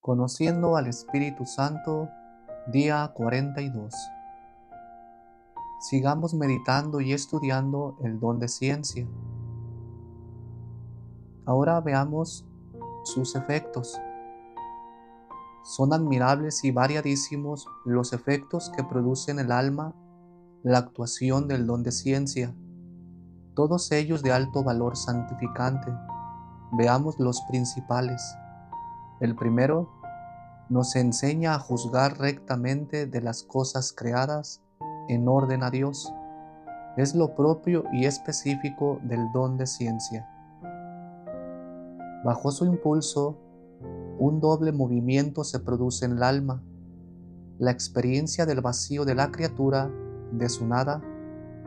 Conociendo al Espíritu Santo, día 42. Sigamos meditando y estudiando el don de ciencia. Ahora veamos sus efectos. Son admirables y variadísimos los efectos que produce en el alma la actuación del don de ciencia, todos ellos de alto valor santificante. Veamos los principales. El primero, nos enseña a juzgar rectamente de las cosas creadas en orden a Dios. Es lo propio y específico del don de ciencia. Bajo su impulso, un doble movimiento se produce en el alma: la experiencia del vacío de la criatura, de su nada,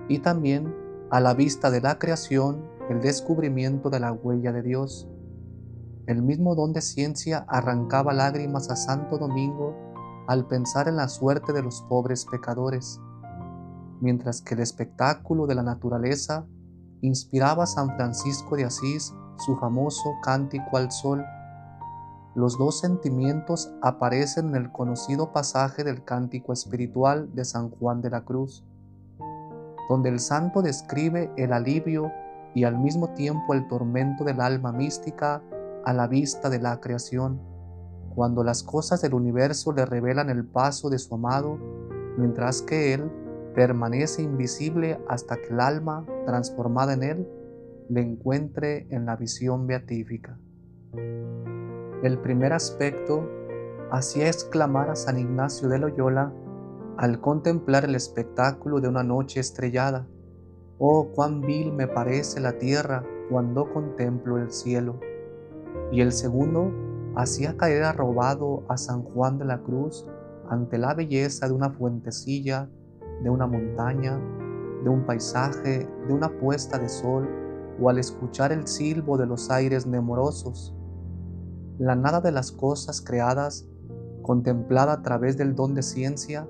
y también, a la vista de la creación, el descubrimiento de la huella de Dios. El mismo don de ciencia arrancaba lágrimas a Santo Domingo al pensar en la suerte de los pobres pecadores, mientras que el espectáculo de la naturaleza inspiraba a San Francisco de Asís su famoso Cántico al Sol. Los dos sentimientos aparecen en el conocido pasaje del Cántico espiritual de San Juan de la Cruz, donde el santo describe el alivio y al mismo tiempo el tormento del alma mística a la vista de la creación, cuando las cosas del universo le revelan el paso de su amado, mientras que él permanece invisible hasta que el alma, transformada en él, le encuentre en la visión beatífica. El primer aspecto hacía exclamar a San Ignacio de Loyola al contemplar el espectáculo de una noche estrellada: «Oh, cuán vil me parece la tierra cuando contemplo el cielo». Y el segundo hacía caer arrobado a San Juan de la Cruz ante la belleza de una fuentecilla, de una montaña, de un paisaje, de una puesta de sol, o al escuchar el silbo de los aires nemorosos. La nada de las cosas creadas, contemplada a través del don de ciencia,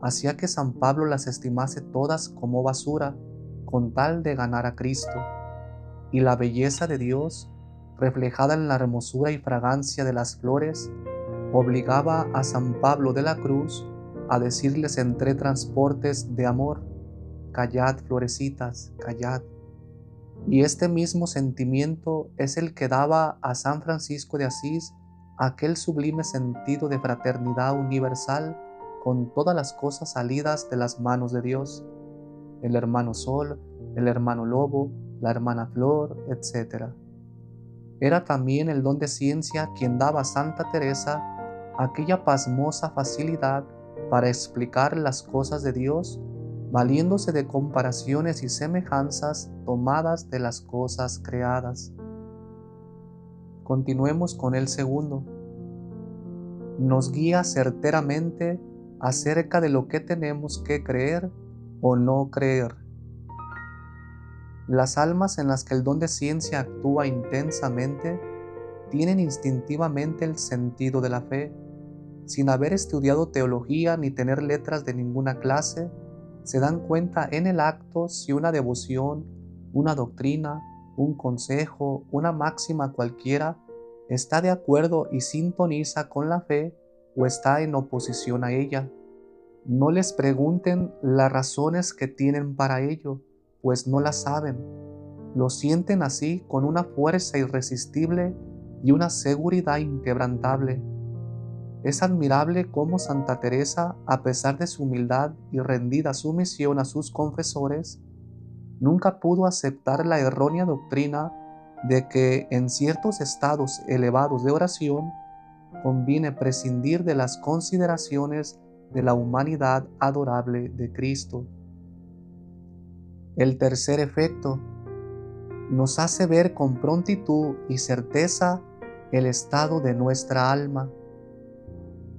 hacía que San Pablo las estimase todas como basura, con tal de ganar a Cristo. Y la belleza de Dios, reflejada en la hermosura y fragancia de las flores, obligaba a San Pablo de la Cruz a decirles entre transportes de amor: «Callad, florecitas, callad». Y este mismo sentimiento es el que daba a San Francisco de Asís aquel sublime sentido de fraternidad universal con todas las cosas salidas de las manos de Dios: el hermano sol, el hermano lobo, la hermana flor, etc. Era también el don de ciencia quien daba a Santa Teresa aquella pasmosa facilidad para explicar las cosas de Dios, valiéndose de comparaciones y semejanzas tomadas de las cosas creadas. Continuemos con el segundo. Nos guía certeramente acerca de lo que tenemos que creer o no creer. Las almas en las que el don de ciencia actúa intensamente tienen instintivamente el sentido de la fe. Sin haber estudiado teología ni tener letras de ninguna clase, se dan cuenta en el acto si una devoción, una doctrina, un consejo, una máxima cualquiera está de acuerdo y sintoniza con la fe o está en oposición a ella. No les pregunten las razones que tienen para ello, pues no las saben. Lo sienten así con una fuerza irresistible y una seguridad inquebrantable. Es admirable cómo Santa Teresa, a pesar de su humildad y rendida sumisión a sus confesores, nunca pudo aceptar la errónea doctrina de que en ciertos estados elevados de oración conviene prescindir de las consideraciones de la humanidad adorable de Cristo. El tercer efecto nos hace ver con prontitud y certeza el estado de nuestra alma.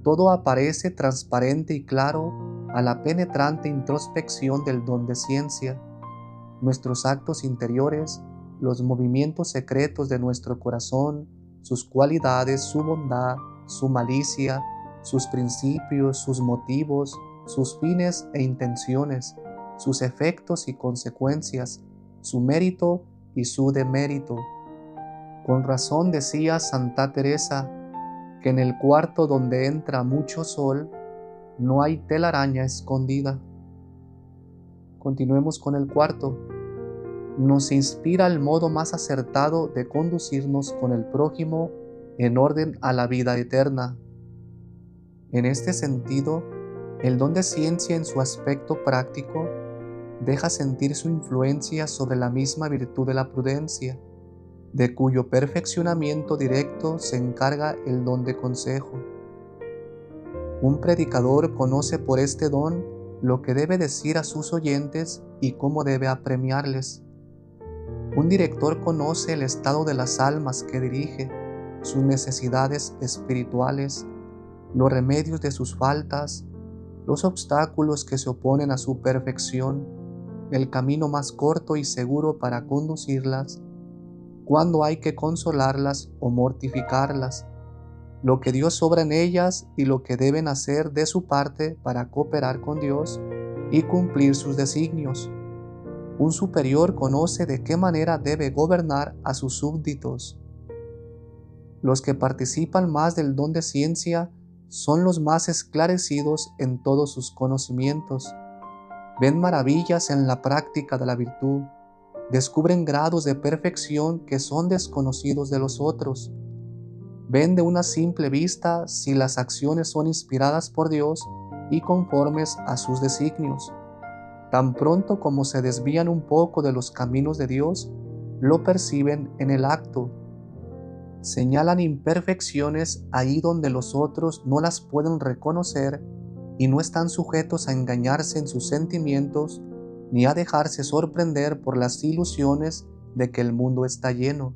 Todo aparece transparente y claro a la penetrante introspección del don de ciencia. Nuestros actos interiores, los movimientos secretos de nuestro corazón, sus cualidades, su bondad, su malicia, sus principios, sus motivos, sus fines e intenciones, sus efectos y consecuencias, su mérito y su demérito. Con razón decía Santa Teresa: que en el cuarto donde entra mucho sol no hay telaraña escondida. Continuemos con el cuarto. Nos inspira el modo más acertado de conducirnos con el prójimo en orden a la vida eterna. En este sentido, el don de ciencia en su aspecto práctico deja sentir su influencia sobre la misma virtud de la prudencia, de cuyo perfeccionamiento directo se encarga el don de consejo. Un predicador conoce por este don lo que debe decir a sus oyentes y cómo debe apremiarles. Un director conoce el estado de las almas que dirige, sus necesidades espirituales, los remedios de sus faltas, los obstáculos que se oponen a su perfección, el camino más corto y seguro para conducirlas, cuándo hay que consolarlas o mortificarlas, lo que Dios obra en ellas y lo que deben hacer de su parte para cooperar con Dios y cumplir sus designios. Un superior conoce de qué manera debe gobernar a sus súbditos. Los que participan más del don de ciencia son los más esclarecidos en todos sus conocimientos. Ven maravillas en la práctica de la virtud, descubren grados de perfección que son desconocidos de los otros. Ven de una simple vista si las acciones son inspiradas por Dios y conformes a sus designios. Tan pronto como se desvían un poco de los caminos de Dios, lo perciben en el acto. Señalan imperfecciones ahí donde los otros no las pueden reconocer y no están sujetos a engañarse en sus sentimientos ni a dejarse sorprender por las ilusiones de que el mundo está lleno.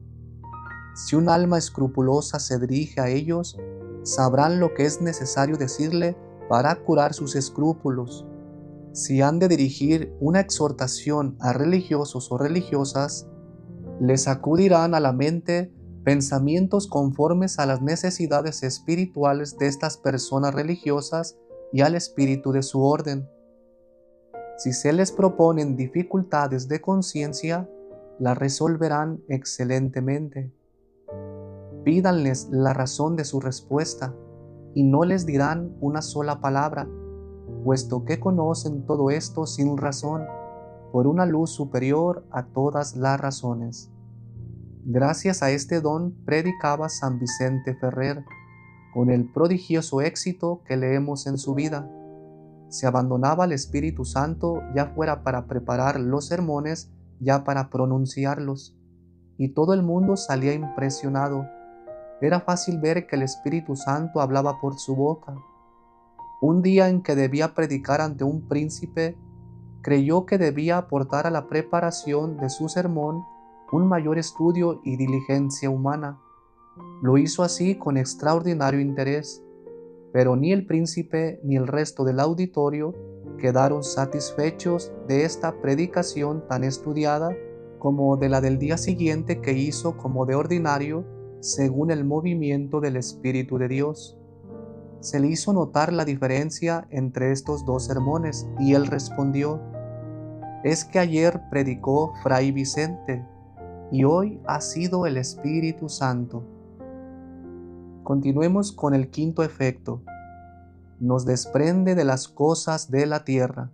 Si un alma escrupulosa se dirige a ellos, sabrán lo que es necesario decirle para curar sus escrúpulos. Si han de dirigir una exhortación a religiosos o religiosas, les acudirán a la mente pensamientos conformes a las necesidades espirituales de estas personas religiosas y al espíritu de su orden. Si se les proponen dificultades de conciencia, las resolverán excelentemente. Pídanles la razón de su respuesta y no les dirán una sola palabra, puesto que conocen todo esto sin razón, por una luz superior a todas las razones. Gracias a este don predicaba San Vicente Ferrer, con el prodigioso éxito que leemos en su vida. Se abandonaba al Espíritu Santo, ya fuera para preparar los sermones, ya para pronunciarlos, y todo el mundo salía impresionado. Era fácil ver que el Espíritu Santo hablaba por su boca. Un día en que debía predicar ante un príncipe, creyó que debía aportar a la preparación de su sermón un mayor estudio y diligencia humana. Lo hizo así con extraordinario interés, pero ni el príncipe ni el resto del auditorio quedaron satisfechos de esta predicación tan estudiada como de la del día siguiente que hizo como de ordinario según el movimiento del Espíritu de Dios. Se le hizo notar la diferencia entre estos dos sermones y él respondió: «Es que ayer predicó Fray Vicente y hoy ha sido el Espíritu Santo». Continuemos con el quinto efecto. Nos desprende de las cosas de la tierra.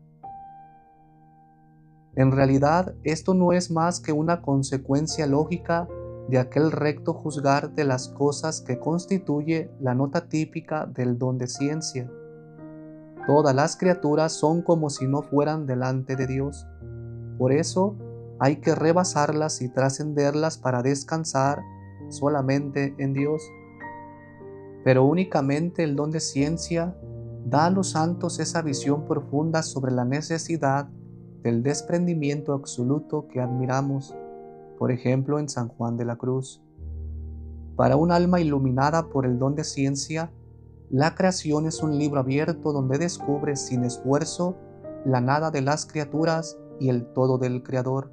En realidad, esto no es más que una consecuencia lógica de aquel recto juzgar de las cosas que constituye la nota típica del don de ciencia. Todas las criaturas son como si no fueran delante de Dios. Por eso hay que rebasarlas y trascenderlas para descansar solamente en Dios. Pero únicamente el don de ciencia da a los santos esa visión profunda sobre la necesidad del desprendimiento absoluto que admiramos, por ejemplo en San Juan de la Cruz. Para un alma iluminada por el don de ciencia, la creación es un libro abierto donde descubre sin esfuerzo la nada de las criaturas y el todo del Creador.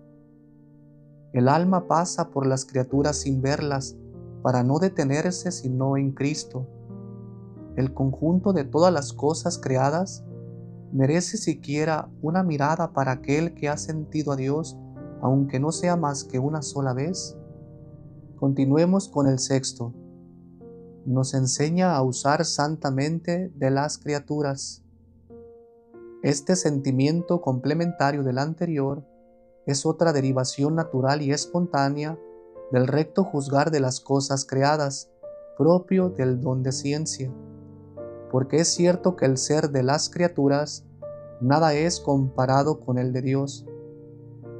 El alma pasa por las criaturas sin verlas, para no detenerse sino en Cristo. El conjunto de todas las cosas creadas merece siquiera una mirada para aquel que ha sentido a Dios, aunque no sea más que una sola vez. Continuemos con el sexto. nos enseña a usar santamente de las criaturas. Este sentimiento complementario del anterior es otra derivación natural y espontánea del recto juzgar de las cosas creadas, propio del don de ciencia, porque es cierto que el ser de las criaturas nada es comparado con el de Dios,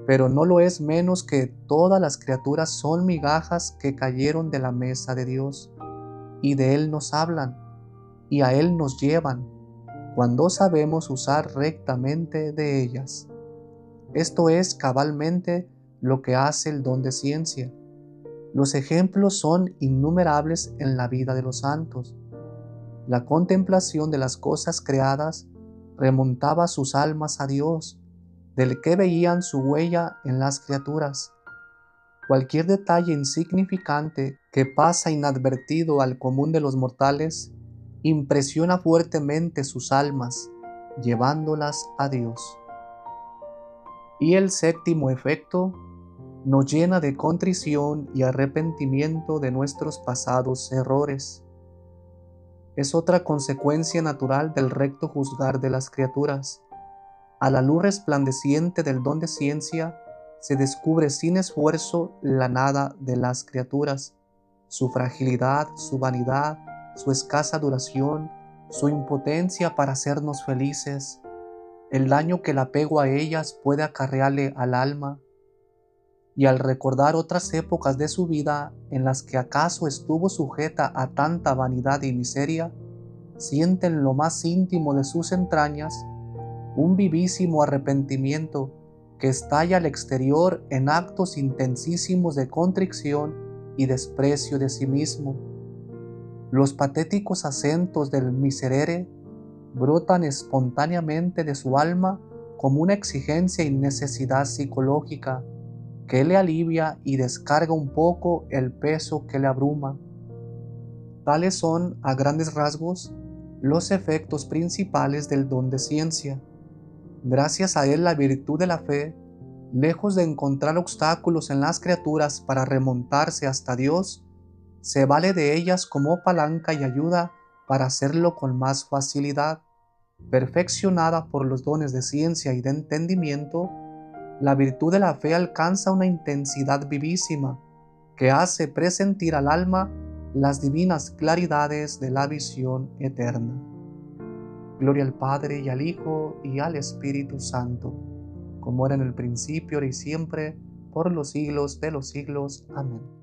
pero no lo es menos que todas las criaturas son migajas que cayeron de la mesa de Dios, y de Él nos hablan, y a Él nos llevan, cuando sabemos usar rectamente de ellas. Esto es cabalmente lo que hace el don de ciencia. Los ejemplos son innumerables en la vida de los santos. La contemplación de las cosas creadas remontaba sus almas a Dios, del que veían su huella en las criaturas. Cualquier detalle insignificante que pasa inadvertido al común de los mortales impresiona fuertemente sus almas, llevándolas a Dios. Y el séptimo efecto nos llena de contrición y arrepentimiento de nuestros pasados errores. Es otra consecuencia natural del recto juzgar de las criaturas. A la luz resplandeciente del don de ciencia se descubre sin esfuerzo la nada de las criaturas, su fragilidad, su vanidad, su escasa duración, su impotencia para hacernos felices, el daño que el apego a ellas puede acarrearle al alma. Y al recordar otras épocas de su vida en las que acaso estuvo sujeta a tanta vanidad y miseria, siente en lo más íntimo de sus entrañas un vivísimo arrepentimiento que estalla al exterior en actos intensísimos de contrición y desprecio de sí mismo. Los patéticos acentos del miserere brotan espontáneamente de su alma como una exigencia y necesidad psicológica que le alivia y descarga un poco el peso que le abruma. Tales son, a grandes rasgos, los efectos principales del don de ciencia. Gracias a él la virtud de la fe, lejos de encontrar obstáculos en las criaturas para remontarse hasta Dios, se vale de ellas como palanca y ayuda para hacerlo con más facilidad. Perfeccionada por los dones de ciencia y de entendimiento, la virtud de la fe alcanza una intensidad vivísima que hace presentir al alma las divinas claridades de la visión eterna. Gloria al Padre, y al Hijo, y al Espíritu Santo, como era en el principio, ahora y siempre, por los siglos de los siglos. Amén.